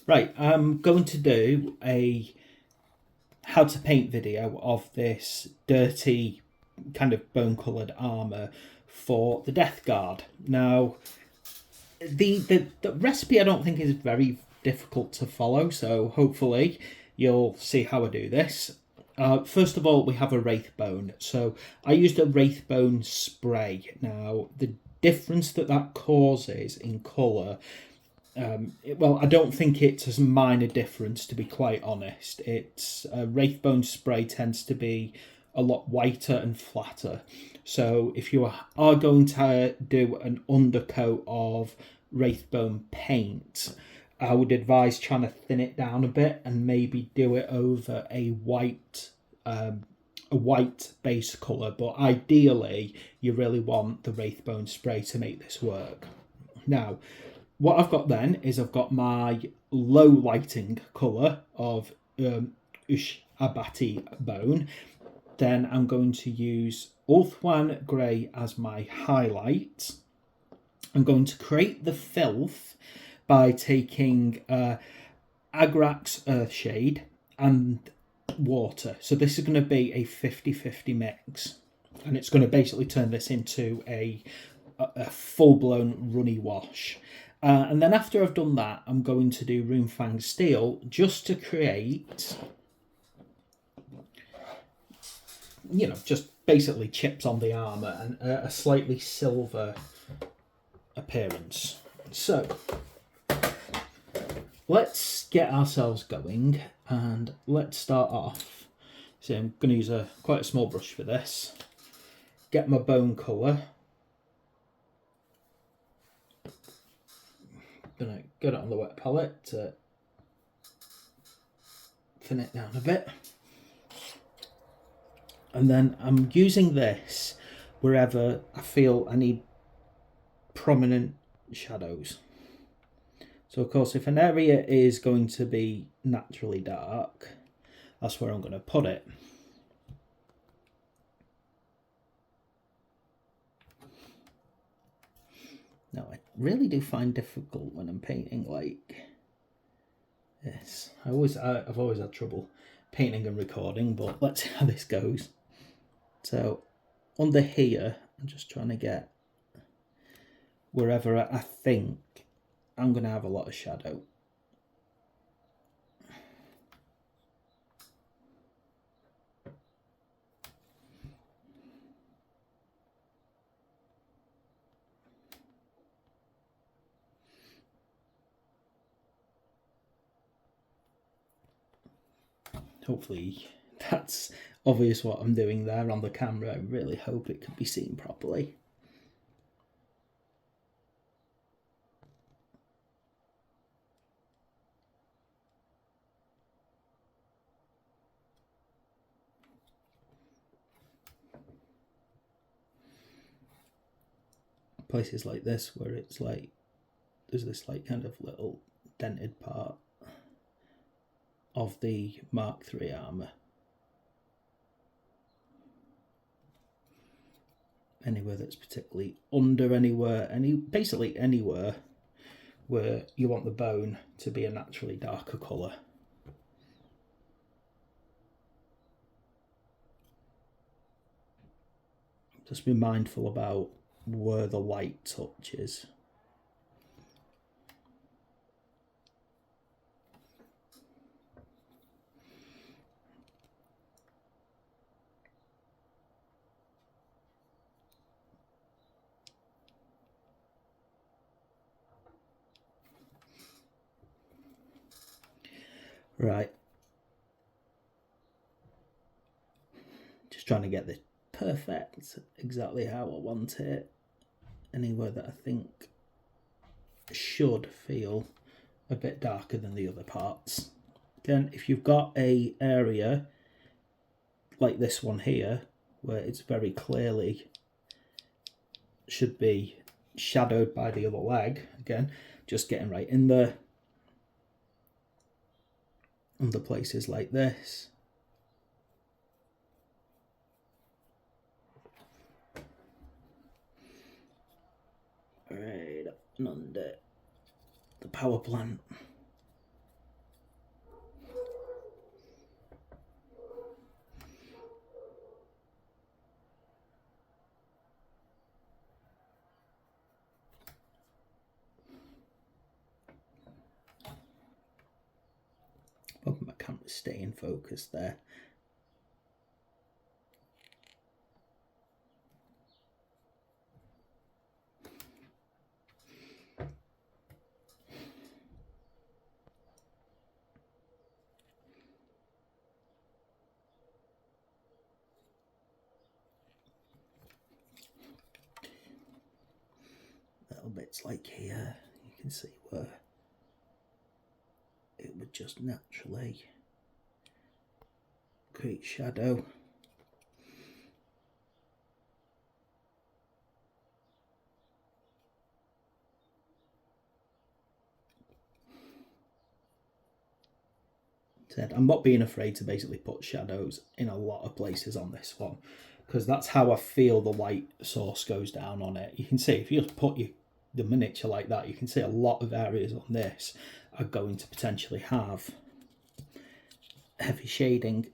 Right, I'm going to do a how to paint video of this dirty kind of bone coloured armour for the Death Guard. Now, the recipe I don't think is very difficult to follow, so hopefully you'll see how I do this. First of all, we have a wraith bone. So I used a wraith bone spray. Now, the difference that causes in colour, well, I don't think it's a minor difference, to be quite honest. It's Wraithbone spray tends to be a lot whiter and flatter. So if you are going to do an undercoat of Wraithbone paint, I would advise trying to thin it down a bit and maybe do it over a white base colour. But ideally, you really want the Wraithbone spray to make this work. Now, what I've got then is I've got my low lighting colour of Ush Abati bone. Then I'm going to use Ulthwan Grey as my highlight. I'm going to create the filth by taking Agrax Earthshade and water. So this is going to be a 50-50 mix. And it's going to basically turn this into a full-blown runny wash. And then after I've done that, I'm going to do Runefang Steel just to create, just basically chips on the armour and a slightly silver appearance. So, let's get ourselves going and let's start off. So I'm going to use quite a small brush for this. Get my bone colour. Gonna get it on the wet palette to thin it down a bit, and then I'm using this wherever I feel I need prominent shadows. So of course, if an area is going to be naturally dark, that's where I'm going to put it. Now, I really do find difficult when I'm painting like this. I've always had trouble painting and recording, but let's see how this goes. So, under here, I'm just trying to get wherever I think I'm going to have a lot of shadow. Hopefully that's obvious what I'm doing there on the camera. I really hope it can be seen properly. Places like this where it's like there's this like kind of little dented part of the Mark III armour. Anywhere that's particularly under basically anywhere where you want the bone to be a naturally darker colour. Just be mindful about where the light touches. Right. Just trying to get this perfect, exactly how I want it. Anywhere that I think should feel a bit darker than the other parts. Again, if you've got a area like this one here, where it's very clearly should be shadowed by the other leg, again, just getting right in there. Other places like this. Right up and under the power plant. stay in focus there. Little bits like here, you can see where it would just naturally create shadow. I'm not being afraid to basically put shadows in a lot of places on this one, because that's how I feel the light source goes down on it. You can see if you just put the miniature like that, you can see a lot of areas on this are going to potentially have heavy shading.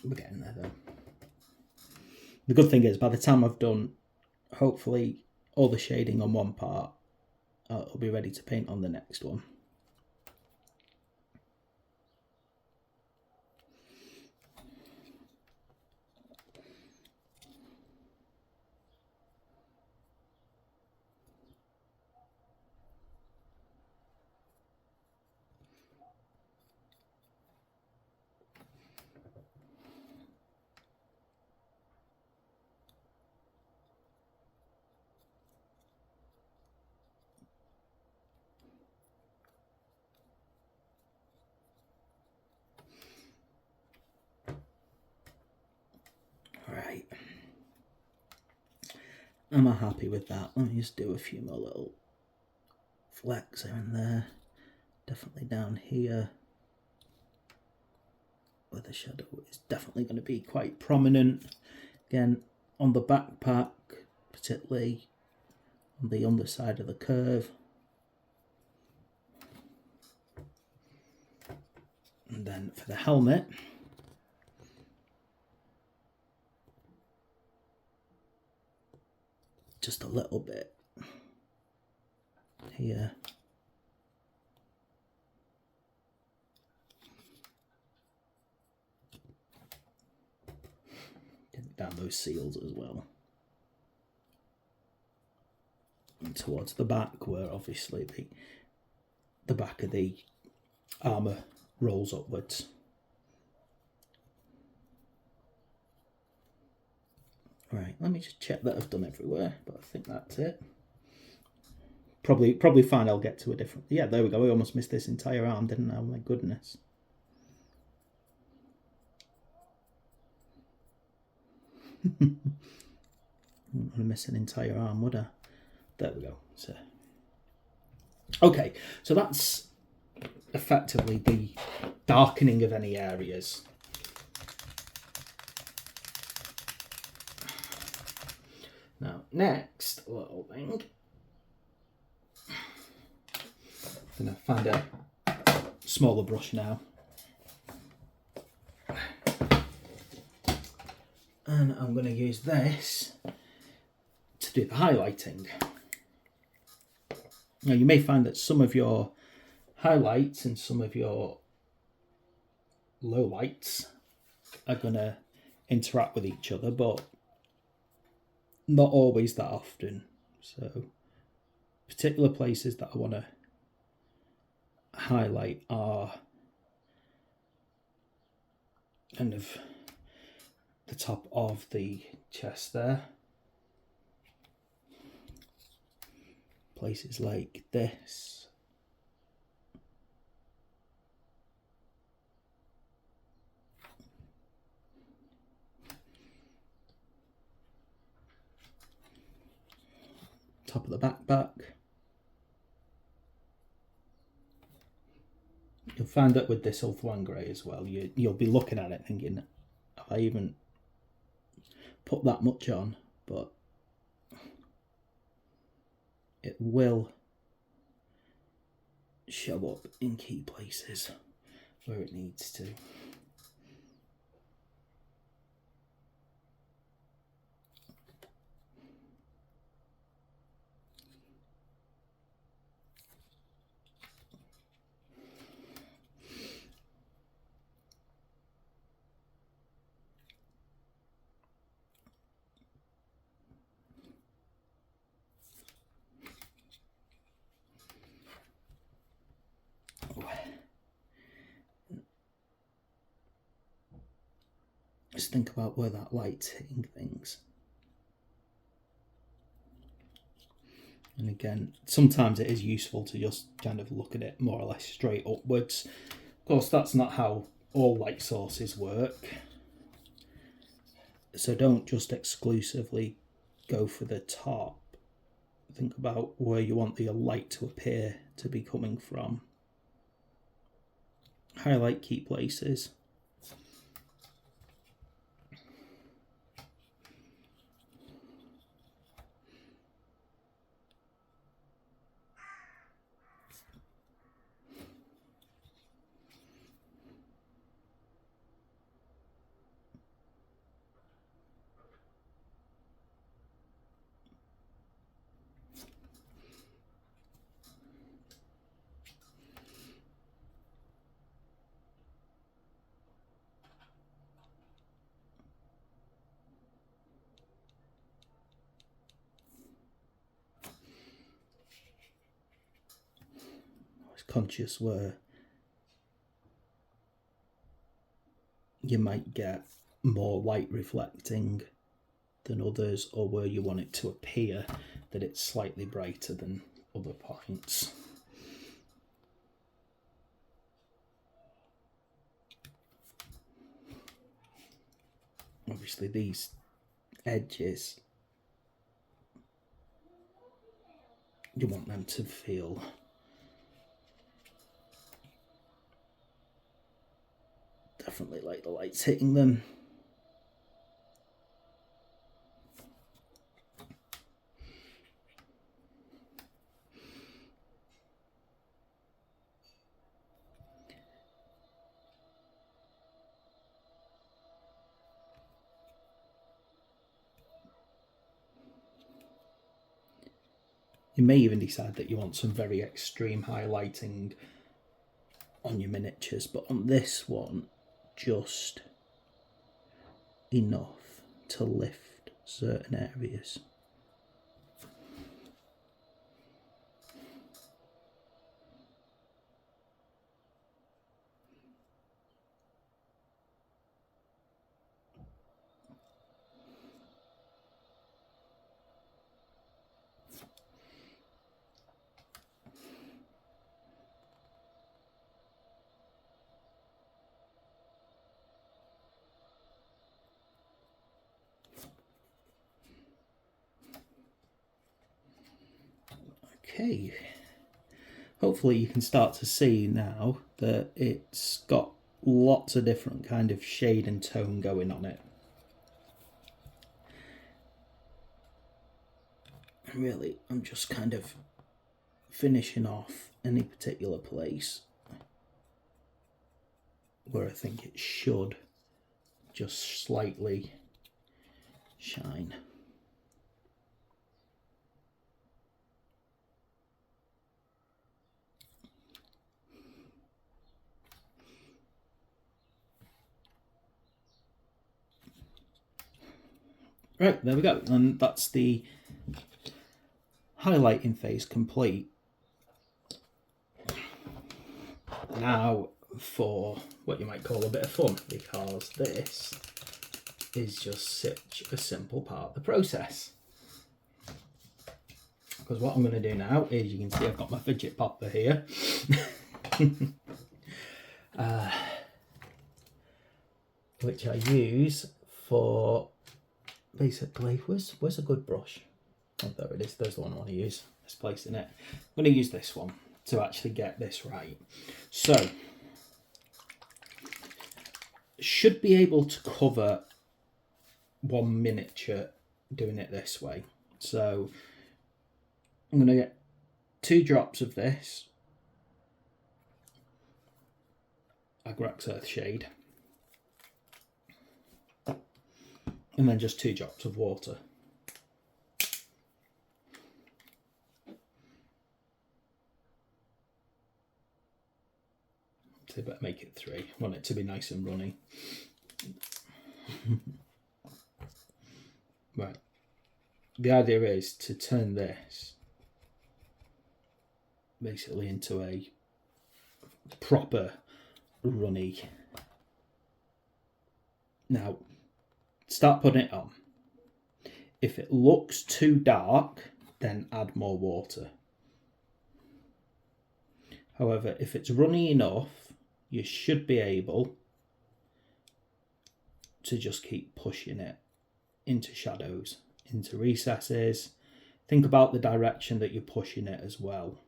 We're getting there though. The good thing is, by the time I've done, hopefully, all the shading on one part, I'll be ready to paint on the next one. Right. Am I happy with that? Let me just do a few more little flecks here and there. Definitely down here, where the shadow is definitely going to be quite prominent. Again, on the backpack, particularly on the underside of the curve. And then for the helmet, just a little bit here. Get down those seals as well. And towards the back, where obviously the back of the armour rolls upwards. Right, let me just check that I've done everywhere, but I think that's it. Probably fine, I'll get to a different... Yeah, there we go, I almost missed this entire arm, didn't I? Oh my goodness. I wouldn't want to miss an entire arm, would I? There we go. So, okay, so that's effectively the darkening of any areas. Now, next little thing, I'm going to find a smaller brush now. And I'm going to use this to do the highlighting. Now, you may find that some of your highlights and some of your lowlights are going to interact with each other, but not always that often. So particular places that I want to highlight are kind of the top of the chest there. Places like this. Top of the backpack. You'll find that with this Ulthuan Grey as well, you'll be looking at it thinking, have I even put that much on? But it will show up in key places where it needs to. Just think about where that light's hitting things. And again, sometimes it is useful to just kind of look at it more or less straight upwards. Of course, that's not how all light sources work. So don't just exclusively go for the top. Think about where you want the light to appear to be coming from. Highlight key places. Conscious where you might get more light reflecting than others, or where you want it to appear that it's slightly brighter than other points. Obviously these edges, you want them to feel definitely like the light's hitting them. You may even decide that you want some very extreme highlighting on your miniatures, but on this one, just enough to lift certain areas. Okay, hopefully you can start to see now that it's got lots of different kind of shade and tone going on it. And really, I'm just kind of finishing off any particular place where I think it should just slightly shine. Right, there we go, and that's the highlighting phase complete. Now for what you might call a bit of fun, because this is just such a simple part of the process. Because what I'm going to do now is, you can see I've got my fidget popper here. Which I use for basically, where's a good brush? Oh, there it is. There's the one I want to use. Let's place in it. I'm going to use this one to actually get this right. So, should be able to cover one miniature doing it this way. So, I'm going to get 2 drops of this Agrax Earthshade, and then just 2 drops of water. So I better make it 3. I want it to be nice and runny. Right. The idea is to turn this basically into a proper runny. Now, start putting it on. If it looks too dark, then add more water. However, if it's runny enough, you should be able to just keep pushing it into shadows, into recesses. Think about the direction that you're pushing it as well.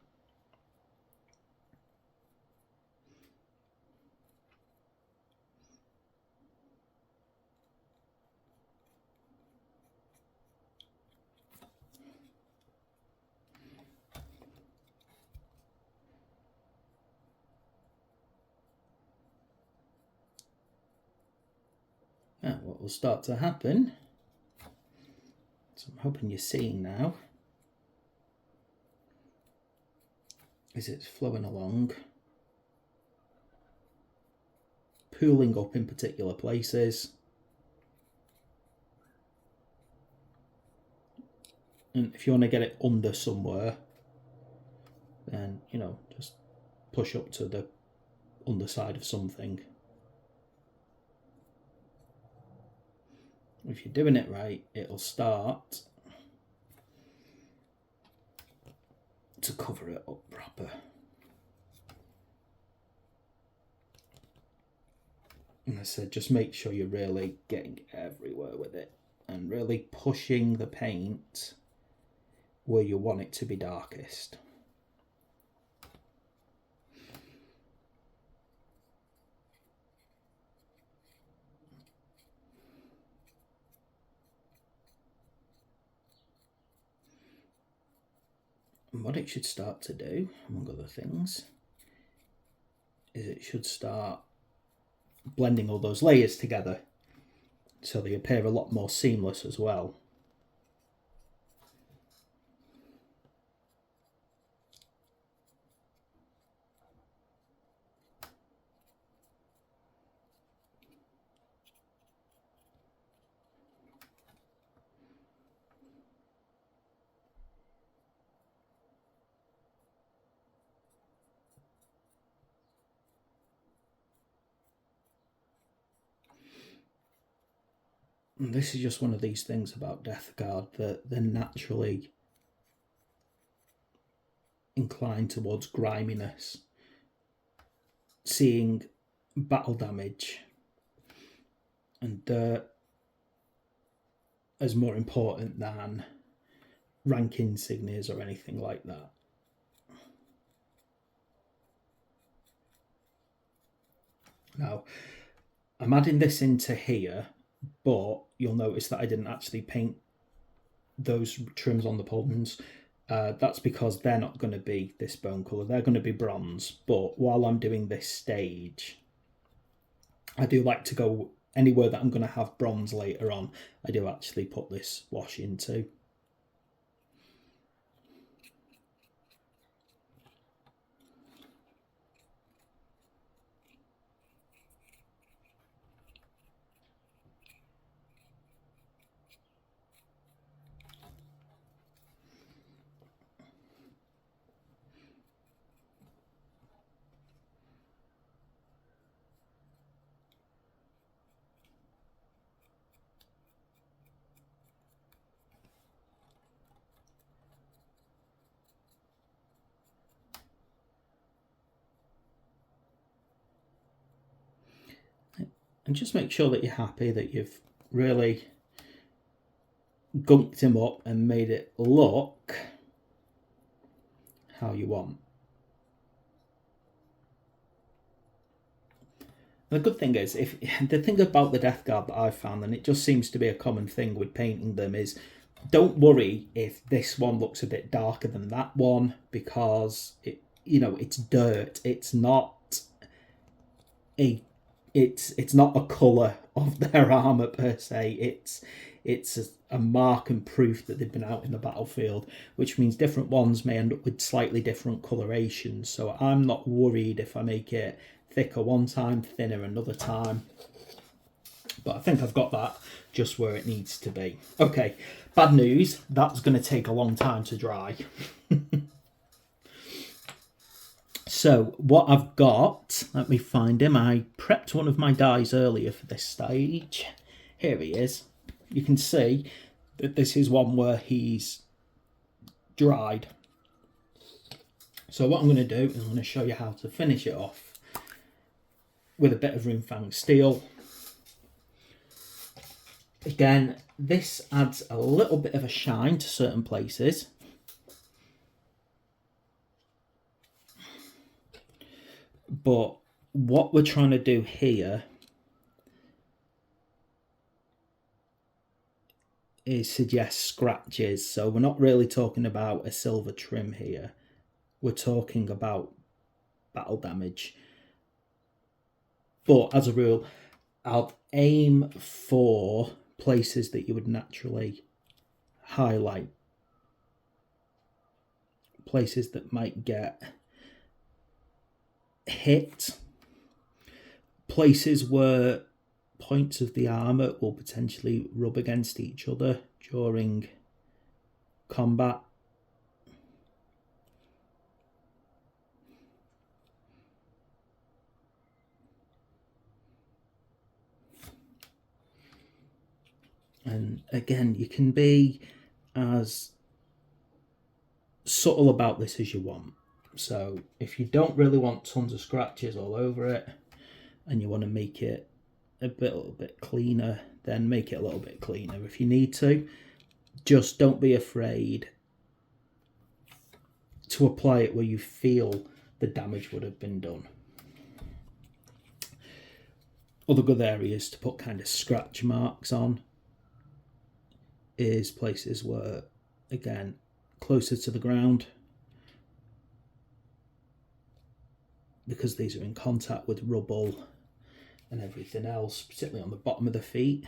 Now, what will start to happen, so I'm hoping you're seeing now, is it's flowing along, pooling up in particular places, and if you want to get it under somewhere, then, you know, just push up to the underside of something. If you're doing it right, it'll start to cover it up proper. And I said, just make sure you're really getting everywhere with it and really pushing the paint where you want it to be darkest. And what it should start to do, among other things, is it should start blending all those layers together so they appear a lot more seamless as well. And this is just one of these things about Death Guard, that they're naturally inclined towards griminess. Seeing battle damage and dirt as more important than rank insignias or anything like that. Now, I'm adding this into here, but you'll notice that I didn't actually paint those trims on the pullmans. That's because they're not going to be this bone colour, they're going to be bronze. But while I'm doing this stage, I do like to go anywhere that I'm going to have bronze later on, I do actually put this wash into. And just make sure that you're happy that you've really gunked him up and made it look how you want. The good thing is, if the thing about the Death Guard that I've found, and it just seems to be a common thing with painting them, is don't worry if this one looks a bit darker than that one, because it's dirt. It's not a colour of their armour per se. It's a mark and proof that they've been out in the battlefield, which means different ones may end up with slightly different colorations. So I'm not worried if I make it thicker one time, thinner another time. But I think I've got that just where it needs to be. Okay, bad news, that's going to take a long time to dry. So what I've got, let me find him. I prepped one of my dies earlier for this stage. Here he is. You can see that this is one where he's dried. So what I'm going to do is I'm going to show you how to finish it off with a bit of Runefang steel. Again, this adds a little bit of a shine to certain places. But what we're trying to do here is suggest scratches. So we're not really talking about a silver trim here. We're talking about battle damage. But as a rule, I'll aim for places that you would naturally highlight. Places that might get hit. Places where points of the armour will potentially rub against each other during combat. And again, you can be as subtle about this as you want. So if you don't really want tons of scratches all over it and you want to make it a little bit cleaner, then make it a little bit cleaner if you need to. Just don't be afraid to apply it where you feel the damage would have been done. Other good areas to put kind of scratch marks on is places where, again, closer to the ground, because these are in contact with rubble and everything else, particularly on the bottom of the feet.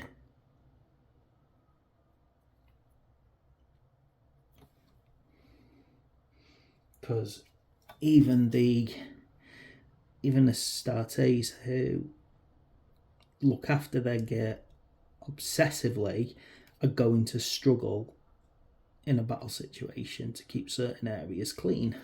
Because even the Astartes who look after their gear obsessively are going to struggle in a battle situation to keep certain areas clean.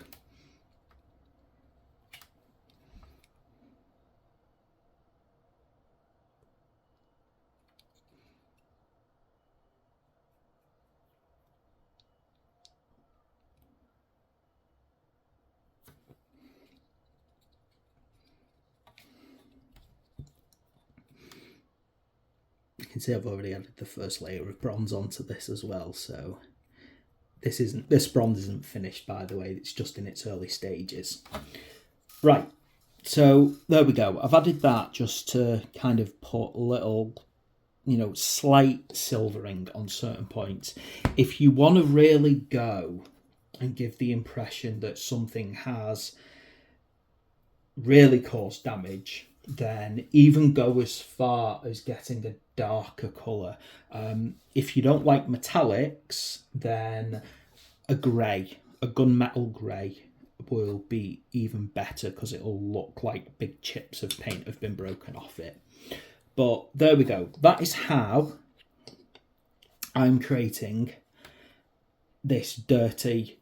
You can see I've already added the first layer of bronze onto this as well, so this bronze isn't finished, by the way, it's just in its early stages. Right, so there we go. I've added that just to kind of put a little, slight silvering on certain points. If you want to really go and give the impression that something has really caused damage, then even go as far as getting a darker colour. If you don't like metallics, then a grey, a gunmetal grey will be even better because it'll look like big chips of paint have been broken off it. But there we go. That is how I'm creating this dirty,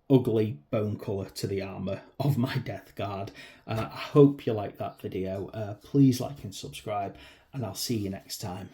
ugly bone colour to the armour of my Death Guard. I hope you like that video. Please like and subscribe, and I'll see you next time.